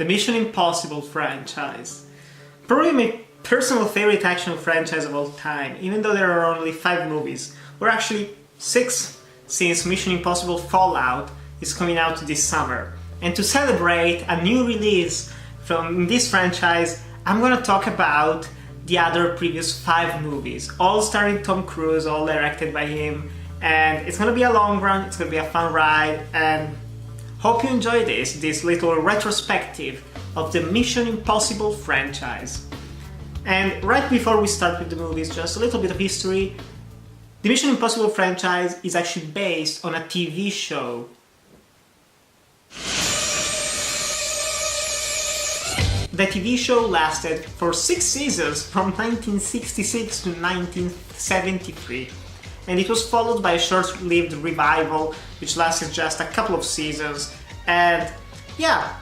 the Mission Impossible franchise. Probably my personal favorite action franchise of all time, even though there are only 5 movies, or actually 6, since Mission Impossible Fallout is coming out this summer. And to celebrate a new release from this franchise, I'm gonna talk about the other previous 5 movies, all starring Tom Cruise, all directed by him, and it's gonna be a long run, it's gonna be a fun ride, and hope you enjoy this little retrospective of the Mission Impossible franchise. And right before we start with the movies, just a little bit of history. The Mission Impossible franchise is actually based on a TV show. The TV show lasted for 6 seasons from 1966 to 1973, and it was followed by a short-lived revival which lasted just a couple of seasons. And yeah,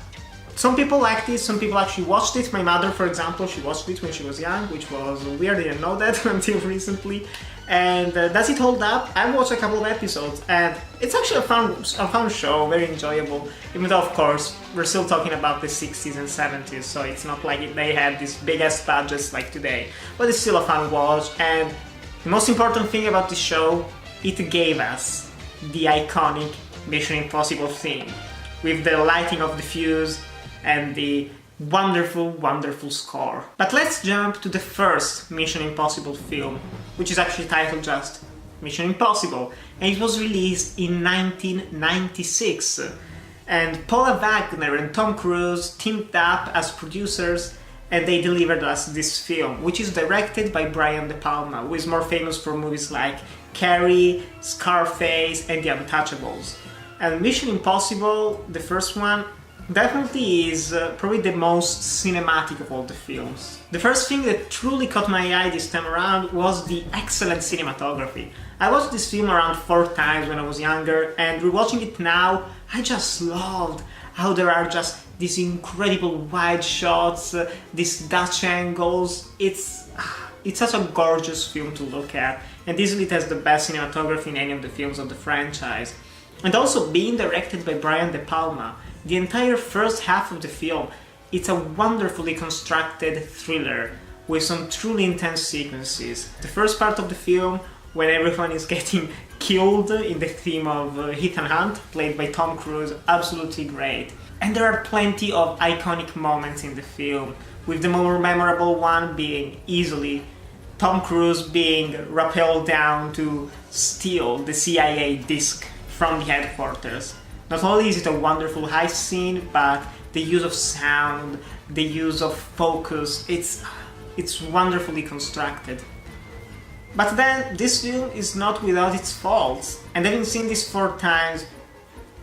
some people liked it, some people actually watched it. My mother, for example, she watched it when she was young, which was weird, I didn't know that until recently. And does it hold up? I've watched a couple of episodes, and it's actually a fun show, very enjoyable, even though, of course, we're still talking about the 60s and 70s, so it's not like they had these big-ass budgets like today. But it's still a fun watch, and the most important thing about this show, it gave us the iconic Mission Impossible theme, with the lighting of the fuse and the wonderful, wonderful score. But let's jump to the first Mission Impossible film, which is actually titled just Mission Impossible, and it was released in 1996. And Paula Wagner and Tom Cruise teamed up as producers, and they delivered us this film, which is directed by Brian De Palma, who is more famous for movies like Carrie, Scarface, and The Untouchables. And Mission Impossible, the first one, definitely is probably the most cinematic of all the films. The first thing that truly caught my eye this time around was the excellent cinematography. I watched this film around 4 times when I was younger, and rewatching it now, I just loved how there are just these incredible wide shots, these Dutch angles. It's such a gorgeous film to look at, and easily it has the best cinematography in any of the films of the franchise. And also being directed by Brian De Palma, the entire first half of the film, it's a wonderfully constructed thriller with some truly intense sequences. The first part of the film, when everyone is getting killed in the theme of Ethan Hunt, played by Tom Cruise, absolutely great. And there are plenty of iconic moments in the film, with the more memorable one being easily Tom Cruise being rappelled down to steal the CIA disc from the headquarters. Not only is it a wonderful heist scene, but the use of sound, the use of focus, it's wonderfully constructed. But then, this film is not without its faults, and having seen this 4 times,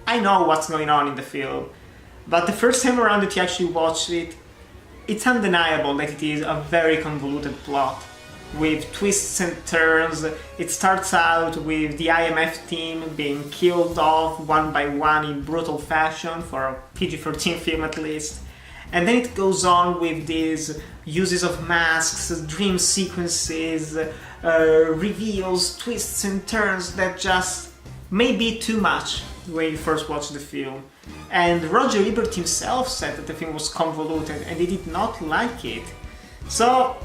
I know what's going on in the film. But the first time around that you actually watch it, it's undeniable that it is a very convoluted plot, with twists and turns. It starts out with the IMF team being killed off one by one in brutal fashion, for a PG-13 film at least. And then it goes on with these uses of masks, dream sequences, reveals, twists and turns that just may be too much when you first watch the film. And Roger Ebert himself said that the film was convoluted and he did not like it. So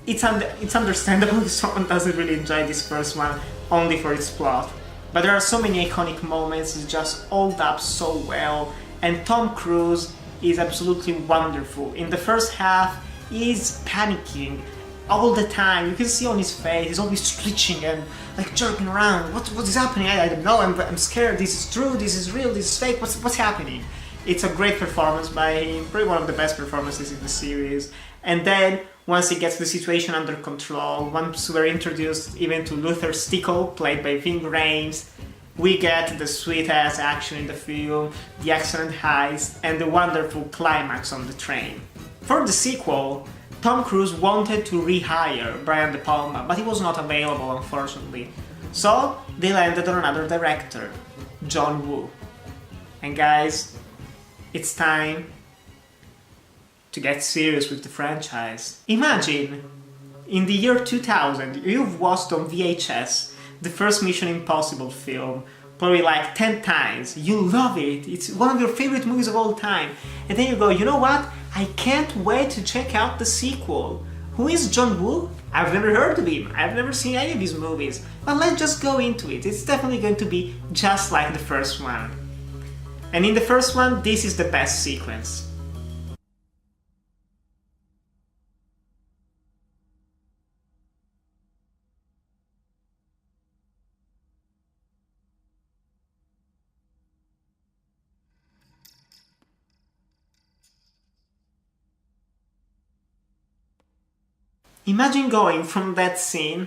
it's understandable if someone doesn't really enjoy this first one only for its plot. But there are so many iconic moments, it's just hold up so well, and Tom Cruise is absolutely wonderful. In the first half, he's panicking all the time. You can see on his face, he's always twitching and like jerking around. What is happening? I don't know, I'm scared, this is true, this is real, this is fake, what's happening? It's a great performance by him, probably one of the best performances in the series. And then, once he gets the situation under control, once we're introduced even to Luther Stickle, played by Ving Rhames, we get the sweet-ass action in the film, the excellent heist, and the wonderful climax on the train. For the sequel, Tom Cruise wanted to rehire Brian De Palma, but he was not available, unfortunately. So, they landed on another director, John Woo. And guys, it's time to get serious with the franchise. Imagine, in the year 2000, you've watched on VHS the first Mission Impossible film, probably like 10 times, you love it, it's one of your favorite movies of all time, and then you go, you know what? I can't wait to check out the sequel. Who is John Woo? I've never heard of him. I've never seen any of his movies. But let's just go into it. It's definitely going to be just like the first one. And in the first one, this is the best sequence. Imagine going from that scene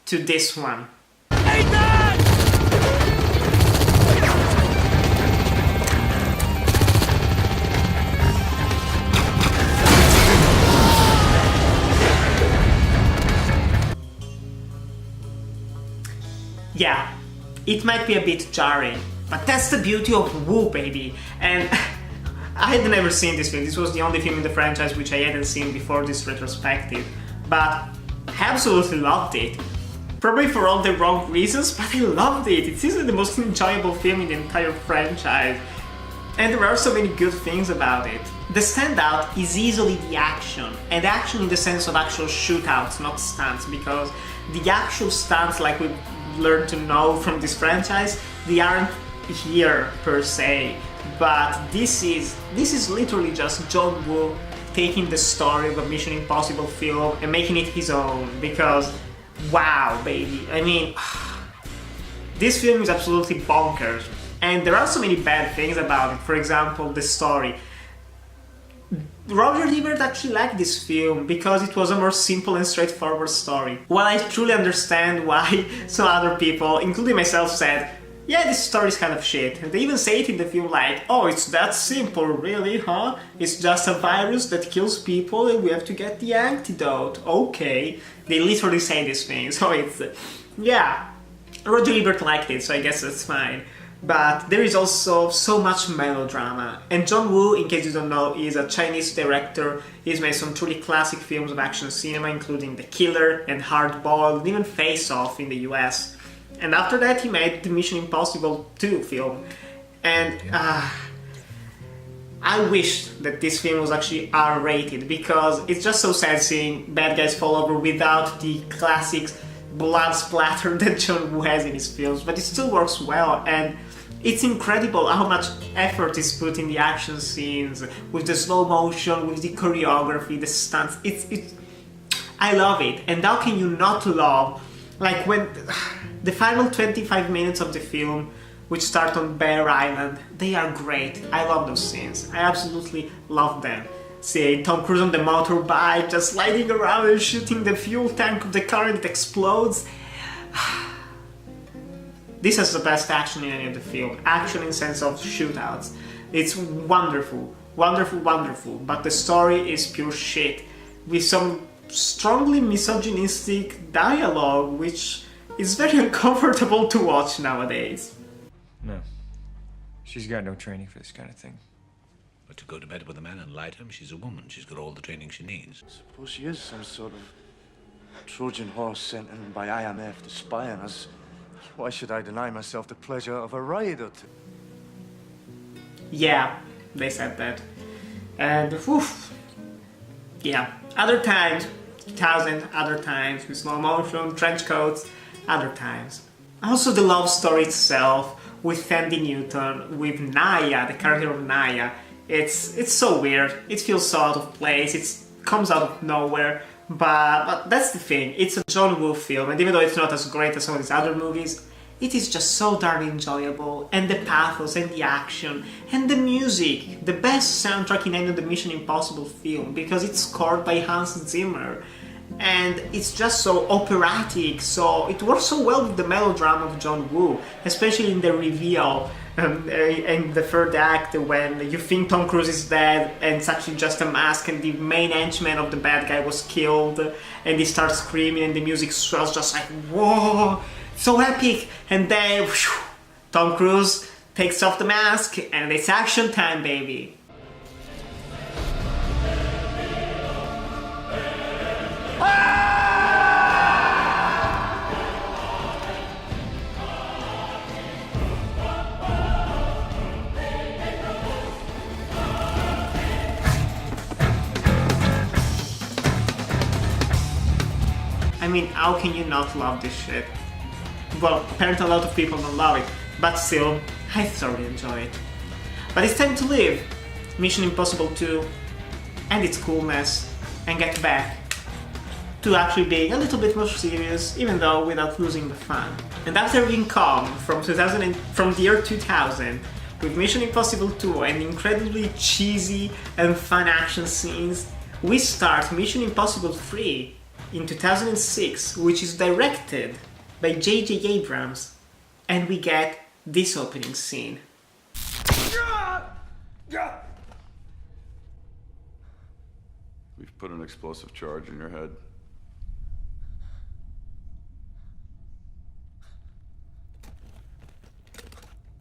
to this one. Yeah, it might be a bit jarring, but that's the beauty of Woo, baby. And I had never seen this film. This was the only film in the franchise which I hadn't seen before this retrospective, but I absolutely loved it. Probably for all the wrong reasons, but I loved it. It's easily the most enjoyable film in the entire franchise. And there are so many good things about it. The standout is easily the action, and action in the sense of actual shootouts, not stunts, because the actual stunts, like we've learned to know from this franchise, they aren't here per se. But this is literally just John Woo taking the story of a Mission Impossible film and making it his own, because wow, baby. I mean, this film is absolutely bonkers, and there are so many bad things about it. For example, the story. Roger Ebert actually liked this film because it was a more simple and straightforward story. While I truly understand why some other people, including myself, said, yeah, this story is kind of shit. And they even say it in the film like, oh, it's that simple, really, huh? It's just a virus that kills people and we have to get the antidote. Okay. They literally say this thing, so it's... yeah. Roger Ebert liked it, so I guess that's fine. But there is also so much melodrama. And John Woo, in case you don't know, is a Chinese director. He's made some truly classic films of action cinema, including The Killer and Hard Boiled, and even Face Off in the US. And after that he made the Mission Impossible 2 film. And I wish that this film was actually R-rated, because it's just so sad seeing bad guys fall over without the classic blood splatter that John Woo has in his films, but it still works well, and it's incredible how much effort is put in the action scenes, with the slow motion, with the choreography, the stunts. I love it, and how can you not love, like when the final 25 minutes of the film, which start on Bear Island, they are great. I love those scenes. I absolutely love them. See Tom Cruise on the motorbike, just sliding around and shooting the fuel tank of the car and it explodes. This has the best action in any of the film. Action in sense of shootouts. It's wonderful, wonderful, wonderful. But the story is pure shit, with some strongly misogynistic dialogue, which is very uncomfortable to watch nowadays. No. She's got no training for this kind of thing. But to go to bed with a man and lie to him, she's a woman. She's got all the training she needs. Suppose she is some sort of Trojan horse sent in by IMF to spy on us. Why should I deny myself the pleasure of a ride or two? Yeah, they said that. And oof. Yeah, other times, 2000, other times, with slow motion, trench coats, other times. Also the love story itself, with Thandie Newton, with Naya, the character of Naya. It's so weird, it feels so out of place, it comes out of nowhere, but that's the thing, it's a John Woo film, and even though it's not as great as some of his other movies, it is just so darn enjoyable, and the pathos, and the action, and the music, the best soundtrack in any of the Mission Impossible film, because it's scored by Hans Zimmer, and it's just so operatic, so it works so well with the melodrama of John Woo, especially in the reveal in the third act, when you think Tom Cruise is dead and it's actually just a mask and the main henchman of the bad guy was killed, and he starts screaming and the music swells, just like whoa, so epic. And then whew, Tom Cruise takes off the mask and it's action time, baby. mean, how can you not love this shit? Well, apparently a lot of people don't love it, but still, I thoroughly enjoy it. But it's time to leave Mission Impossible 2 and its coolness and get back to actually being a little bit more serious, even though without losing the fun. And after being calm from the year 2000, with Mission Impossible 2 and incredibly cheesy and fun action scenes, we start Mission Impossible 3 in 2006, which is directed by J.J. Abrams, and we get this opening scene. We've put an explosive charge in your head.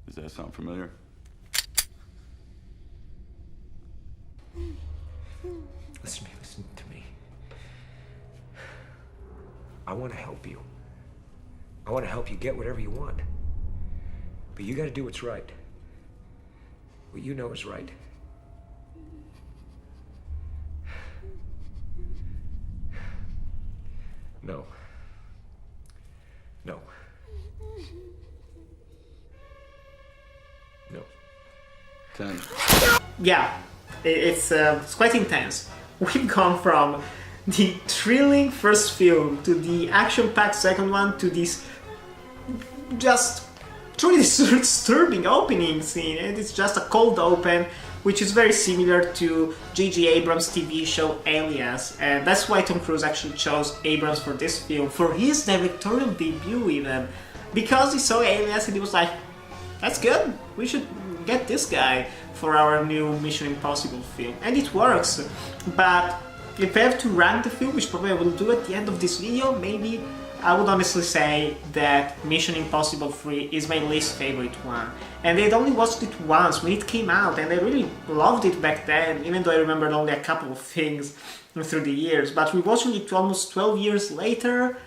Does that sound familiar? Listen to me. I want to help you. I want to help you get whatever you want. But you got to do what's right. What you know is right. No. No. No. 10. Yeah, it's quite intense. We've gone from the thrilling first film to the action-packed second one to this just truly disturbing opening scene, and it's just a cold open, which is very similar to J.J. Abrams' TV show Alias, and that's why Tom Cruise actually chose Abrams for this film, for his directorial debut even, because he saw Alias and he was like, that's good, we should get this guy for our new Mission Impossible film, and it works. But if I have to rank the film, which probably I will do at the end of this video, maybe I would honestly say that Mission Impossible 3 is my least favorite one. And I'd only watched it once when it came out, and I really loved it back then, even though I remembered only a couple of things through the years. But rewatching it almost 12 years later,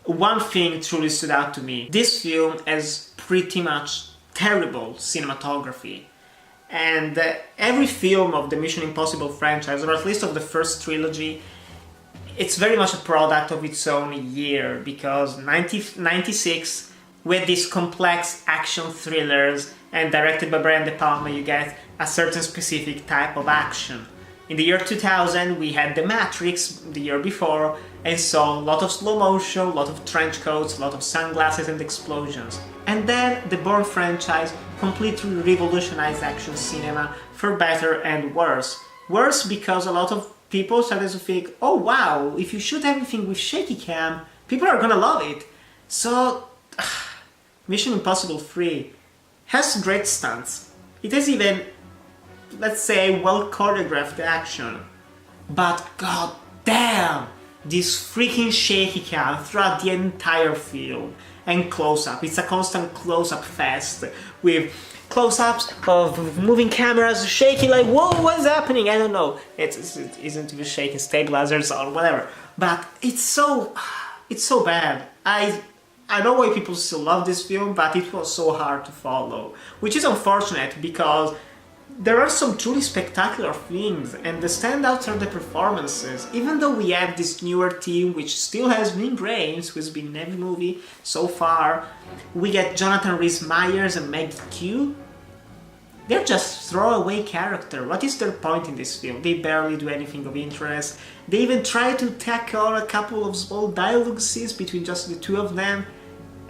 one thing truly stood out to me. This film has pretty much terrible cinematography. And every film of the Mission Impossible franchise, or at least of the first trilogy, it's very much a product of its own year, because 96, with these complex action thrillers and directed by Brian De Palma, you get a certain specific type of action. In the year 2000 we had The Matrix the year before, and so a lot of slow motion, a lot of trench coats, a lot of sunglasses and explosions. And then the Bourne franchise completely revolutionized action cinema for better and worse. Worse because a lot of people started to think, oh wow, if you shoot everything with shaky cam, people are gonna love it. So, Mission Impossible 3 has great stunts. It has even, let's say, well choreographed action. But god damn, this freaking shaky cam throughout the entire film. And close-up, it's a constant close-up fest with close-ups of moving cameras, shaking like, whoa, what's happening? I don't know. It isn't even shaking stabilizers or whatever. But it's so bad. I know why people still love this film, but it was so hard to follow. Which is unfortunate, because there are some truly spectacular things, and the standouts are the performances. Even though we have this newer team, which still has Ving Rhames, who's been in every movie so far, we get Jonathan Rhys-Meyers and Maggie Q. They're just throwaway character. What is their point in this film? They barely do anything of interest. They even try to tackle a couple of small dialogue scenes between just the two of them,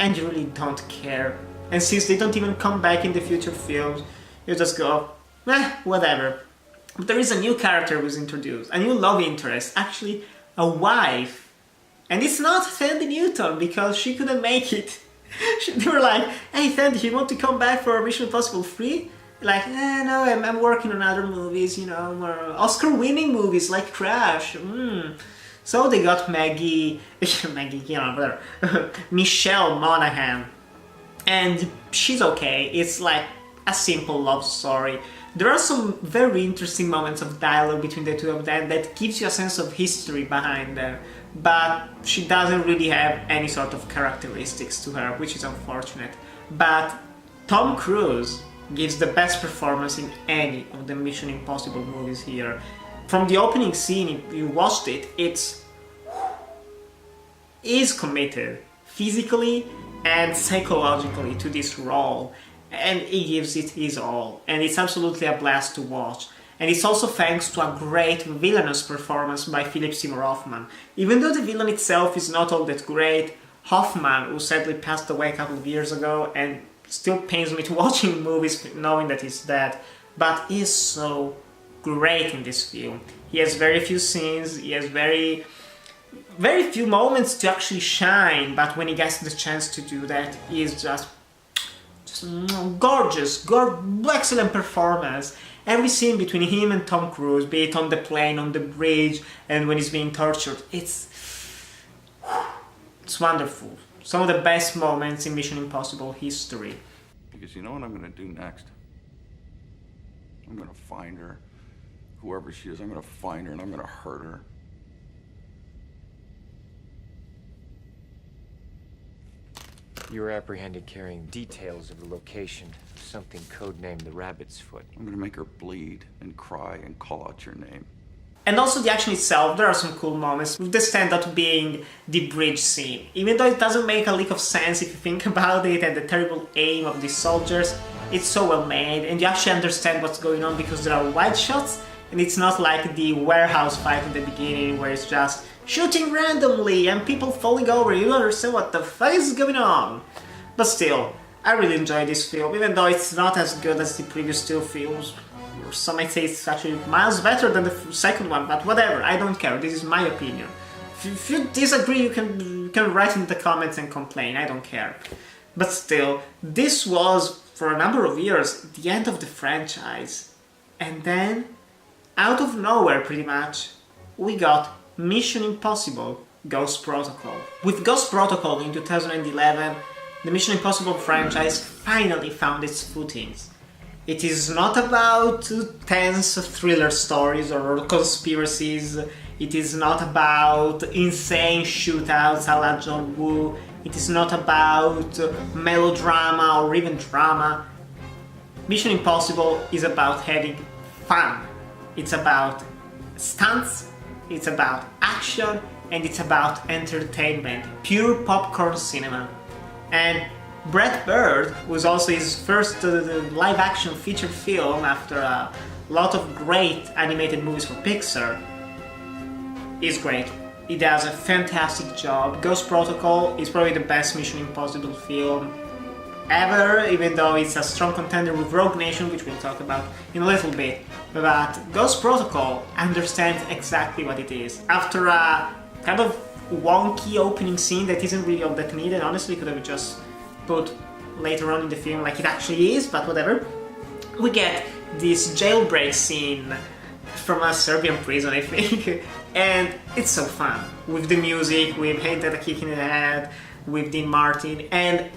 and you really don't care. And since they don't even come back in the future films, you just go, whatever. But there is a new character who's introduced, a new love interest, actually a wife. And it's not Thandie Newton, because she couldn't make it. They were like, hey Thandie, you want to come back for Mission Impossible 3? Like, no, I'm working on other movies, you know, more Oscar-winning movies like Crash. So they got Maggie, you know, whatever, Michelle Monaghan. And she's okay, it's like a simple love story. There are some very interesting moments of dialogue between the two of them that gives you a sense of history behind them, but she doesn't really have any sort of characteristics to her, which is unfortunate. But Tom Cruise gives the best performance in any of the Mission Impossible movies here. From the opening scene, if you watched it, it's is committed physically and psychologically to this role, and he gives it his all, and it's absolutely a blast to watch. And it's also thanks to a great villainous performance by Philip Seymour Hoffman. Even though the villain itself is not all that great, Hoffman, who sadly passed away a couple of years ago, and still pains me to watching movies knowing that he's dead, but he is so great in this film. He has very few scenes, he has very few moments to actually shine, but when he gets the chance to do that, he is just gorgeous, excellent performance. Every scene between him and Tom Cruise, be it on the plane, on the bridge, and when he's being tortured, it's wonderful. Some of the best moments in Mission Impossible history. Because you know what I'm gonna do next? I'm gonna find her. Whoever she is, I'm gonna find her and I'm gonna hurt her. You were apprehended carrying details of the location of something codenamed the Rabbit's Foot. I'm gonna make her bleed and cry and call out your name. And also the action itself, there are some cool moments, with the standout being the bridge scene. Even though it doesn't make a lick of sense if you think about it and the terrible aim of these soldiers, it's so well made and you actually understand what's going on because there are wide shots and it's not like the warehouse fight in the beginning where it's just shooting randomly and people falling over, you don't understand what the fuck is going on. But still, I really enjoy this film, even though it's not as good as the previous two films. Or some might say it's actually miles better than the second one, but whatever, I don't care, this is my opinion. If you disagree, you can write in the comments and complain, I don't care. But still, this was, for a number of years, the end of the franchise. And then, out of nowhere pretty much, we got Mission Impossible Ghost Protocol. With Ghost Protocol in 2011, the Mission Impossible franchise finally found its footings. It is not about tense thriller stories or conspiracies, it is not about insane shootouts a la John Woo, it is not about melodrama or even drama. Mission Impossible is about having fun. It's about stunts, it's about action, and it's about entertainment, pure popcorn cinema. And Brad Bird, was also his first live-action feature film after a lot of great animated movies for Pixar, is great. He does a fantastic job. Ghost Protocol is probably the best Mission Impossible film ever, even though it's a strong contender with Rogue Nation, which we'll talk about in a little bit. But Ghost Protocol understands exactly what it is. After a kind of wonky opening scene that isn't really all that needed, honestly, could have just put later on in the film like it actually is, but whatever. We get this jailbreak scene from a Serbian prison, I think, and it's so fun. With the music, with Ain't That a Kick in the Head, with Dean Martin, and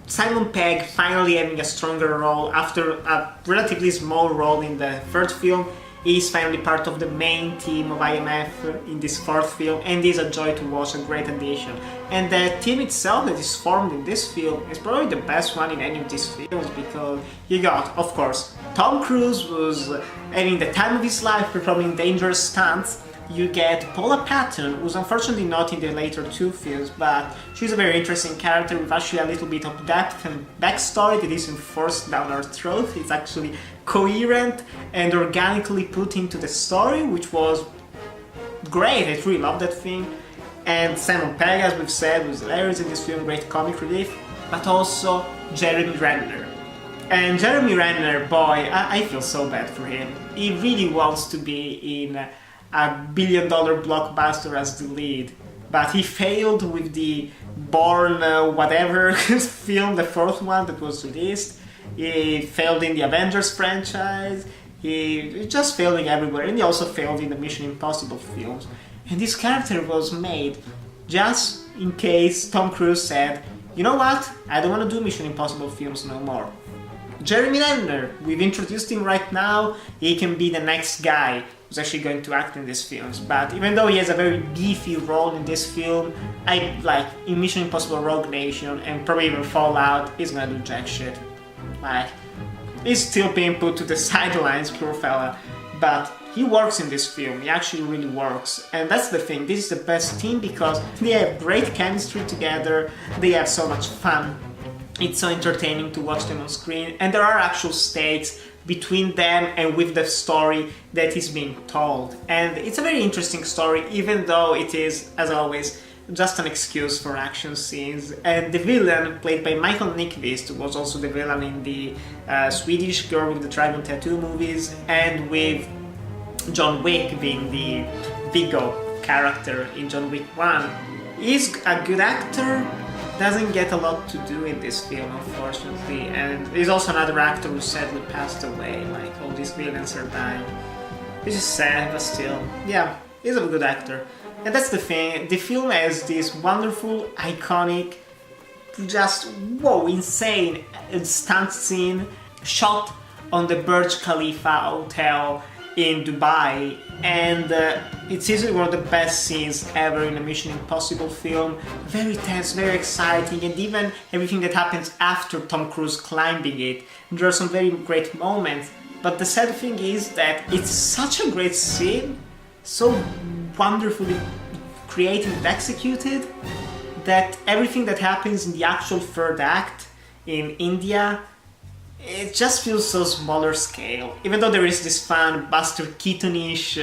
Simon Pegg finally having a stronger role after a relatively small role in the third film. He's finally part of the main team of IMF in this fourth film, and is a joy to watch, a great addition. And the team itself that is formed in this film is probably the best one in any of these films, because you got, of course, Tom Cruise, who's having the time of his life performing dangerous stunts. You get Paula Patton, who's unfortunately not in the later two films, but she's a very interesting character with actually a little bit of depth and backstory that isn't forced down our throat. It's actually coherent and organically put into the story, which was great. I really love that thing. And Simon Pegg, as we've said, was hilarious in this film, great comic relief, but also Jeremy Renner. And Jeremy Renner, boy, I feel so bad for him. He really wants to be in a billion-dollar blockbuster as the lead, but he failed with the Bourne whatever film, the fourth one that was released. He failed in the Avengers franchise, he just failing everywhere, and he also failed in the Mission Impossible films. And this character was made just in case Tom Cruise said, you know what, I don't want to do Mission Impossible films no more. Jeremy Renner, we've introduced him right now, he can be the next guy who's actually going to act in these films. But even though he has a very beefy role in this film, in Mission Impossible Rogue Nation and probably even Fallout, he's gonna do jack shit. He's still being put to the sidelines, poor fella, but he works in this film, he actually really works. And that's the thing, this is the best team because they have great chemistry together, they have so much fun, it's so entertaining to watch them on screen, and there are actual stakes between them and with the story that is being told. And it's a very interesting story, even though it is, as always, just an excuse for action scenes. And the villain, played by Michael Nyqvist, was also the villain in the Swedish Girl with the Dragon Tattoo movies, and with John Wick being the Viggo character in John Wick 1. He's a good actor, doesn't get a lot to do in this film, unfortunately, and he's also another actor who sadly passed away, like all these villains are dying. Which is sad, but still, yeah, he's a good actor. And that's the thing, the film has this wonderful, iconic, just, whoa, insane stunt scene shot on the Burj Khalifa hotel in Dubai, and it's easily one of the best scenes ever in a Mission Impossible film. Very tense, very exciting, and even everything that happens after Tom Cruise climbing it. There are some very great moments, but the sad thing is that it's such a great scene, so wonderfully created and executed, that everything that happens in the actual third act in India, it just feels so smaller scale. Even though there is this fun Buster Keaton-ish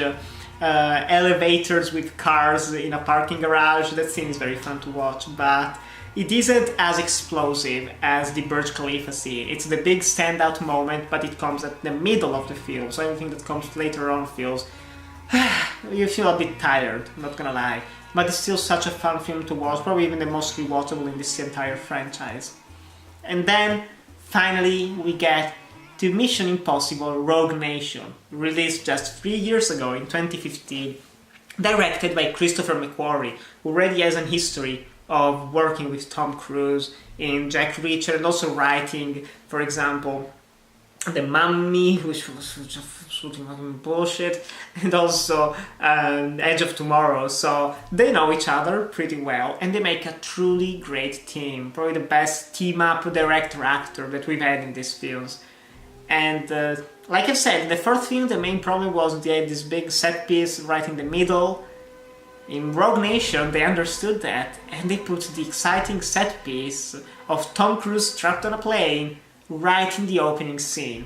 elevators with cars in a parking garage, that scene is very fun to watch, but it isn't as explosive as the Burj Khalifa scene. It's the big standout moment, but it comes at the middle of the film, so everything that comes later on feels... you feel a bit tired, I'm not gonna lie. But it's still such a fun film to watch, probably even the most rewatchable in this entire franchise. And then, finally, we get to Mission Impossible Rogue Nation, released just 3 years ago in 2015, directed by Christopher McQuarrie, who already has a history of working with Tom Cruise in Jack Reacher, and also writing, for example, The Mummy, which was just fucking bullshit, and also Edge of Tomorrow. So they know each other pretty well, and they make a truly great team. Probably the best team-up director-actor that we've had in these films. And like I've said, in the first film the main problem was they had this big set piece right in the middle. In Rogue Nation they understood that, and they put the exciting set piece of Tom Cruise trapped on a plane right in the opening scene.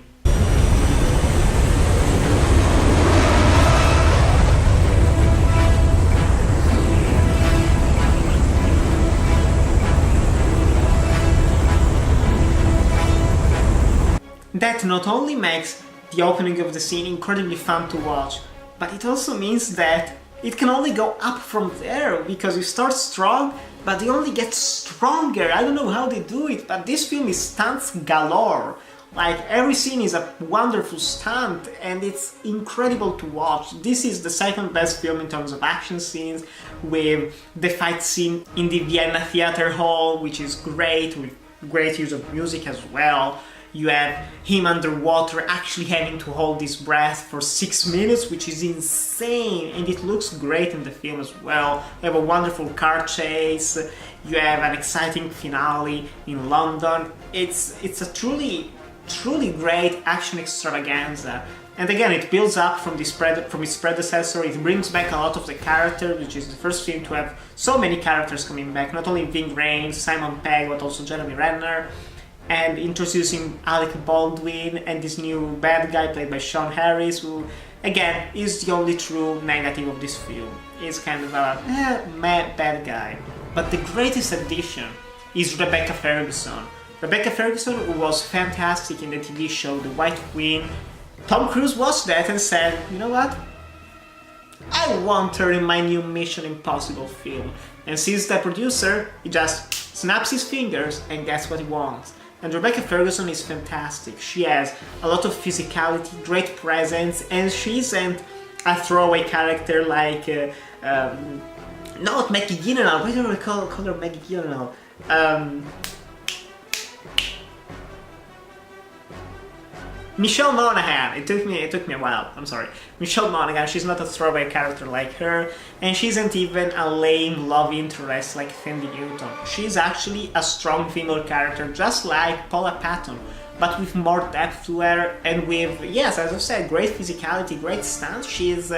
That not only makes the opening of the scene incredibly fun to watch, but it also means that it can only go up from there, because you start strong, but they only get stronger. I don't know how they do it, but this film is stunts galore. Like, every scene is a wonderful stunt, and it's incredible to watch. This is the second best film in terms of action scenes, with the fight scene in the Vienna Theater Hall, which is great, with great use of music as well. You have him underwater actually having to hold his breath for 6 minutes, which is insane, and it looks great in the film as well. You have a wonderful car chase, you have an exciting finale in London. It's a truly great action extravaganza. And again, it builds up from its predecessor. It brings back a lot of the characters, which is the first film to have so many characters coming back, not only Ving Rhames, Simon Pegg, but also Jeremy Renner. And introducing Alec Baldwin and this new bad guy played by Sean Harris, who, again, is the only true negative of this film. He's kind of a meh bad guy. But the greatest addition is Rebecca Ferguson. Rebecca Ferguson, who was fantastic in the TV show The White Queen. Tom Cruise watched that and said, you know what? I want her in my new Mission Impossible film. And since the producer, he just snaps his fingers and gets what he wants. And Rebecca Ferguson is fantastic. She has a lot of physicality, great presence, and she isn't a throwaway character like... not Maggie Gyllenhaal, why do I call her Maggie Gyllenhaal? Michelle Monaghan. It took me a while. I'm sorry. Michelle Monaghan. She's not a throwaway character like her, and she isn't even a lame love interest like Thandie Newton. She's actually a strong female character, just like Paula Patton, but with more depth to her, and with, yes, as I said, great physicality, great stance. She's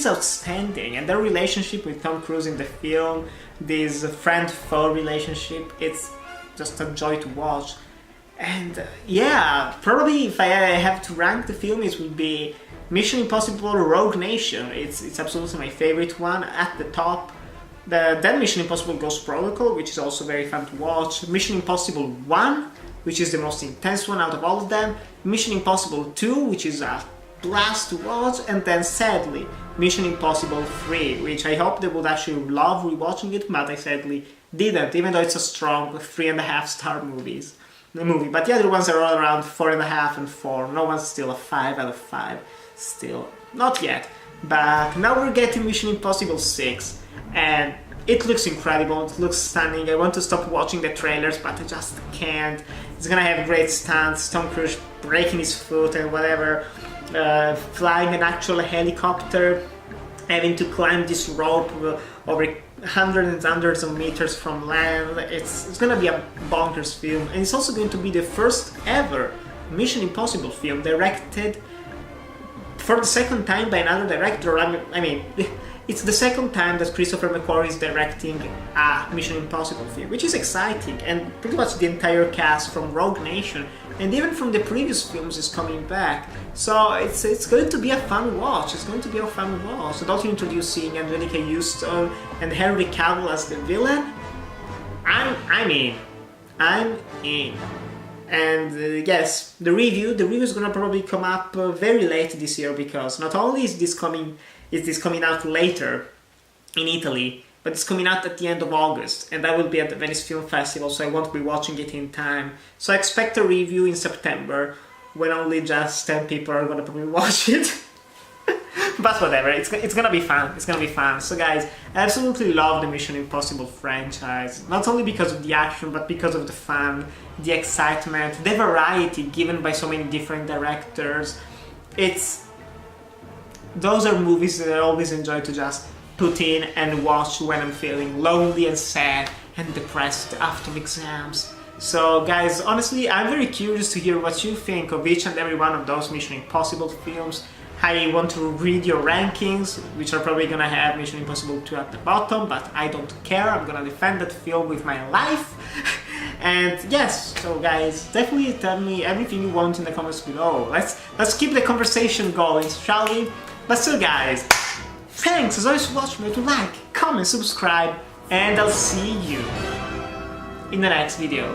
outstanding, and their relationship with Tom Cruise in the film, this friend-foe relationship, it's just a joy to watch. And yeah, probably if I have to rank the film, it would be Mission Impossible Rogue Nation. It's absolutely my favorite one at the top. Then Mission Impossible Ghost Protocol, which is also very fun to watch. Mission Impossible 1, which is the most intense one out of all of them. Mission Impossible 2, which is a blast to watch. And then sadly, Mission Impossible 3, which I hope they would actually love rewatching it, but I sadly didn't, even though it's a strong 3.5-star movie. But the other ones are all around 4.5 and 4. No one's still a 5 out of 5. Still, not yet. But now we're getting Mission Impossible 6. And it looks incredible, it looks stunning. I want to stop watching the trailers, but I just can't. It's gonna have great stunts, Tom Cruise breaking his foot and whatever, flying an actual helicopter, having to climb this rope over hundreds and hundreds of meters from land. It's gonna be a bonkers film, and it's also going to be the first ever Mission Impossible film directed for the second time by another director. I mean, it's the second time that Christopher McQuarrie is directing a Mission Impossible film, which is exciting, and pretty much the entire cast from Rogue Nation and even from the previous films is coming back. So it's going to be a fun watch. It's going to be a fun watch. So also introducing Angelica Houston and Henry Cavill as the villain. I'm in. And yes, the review is gonna probably come up very late this year, because not only is this coming out later in Italy, but it's coming out at the end of August, and I will be at the Venice Film Festival, so I won't be watching it in time. So I expect a review in September, when only just 10 people are gonna probably watch it. But whatever, it's gonna be fun. It's gonna be fun. So guys, I absolutely love the Mission Impossible franchise. Not only because of the action, but because of the fun, the excitement, the variety given by so many different directors. Those are movies that I always enjoy to just put in and watch when I'm feeling lonely and sad and depressed after exams. So guys, honestly, I'm very curious to hear what you think of each and every one of those Mission Impossible films. I want to read your rankings, which are probably gonna have Mission Impossible 2 at the bottom, but I don't care. I'm gonna defend that film with my life. And yes, so guys, definitely tell me everything you want in the comments below. Let's keep the conversation going, shall we? But still guys, thanks as always for watching. Remember to like, comment, subscribe, and I'll see you in the next video.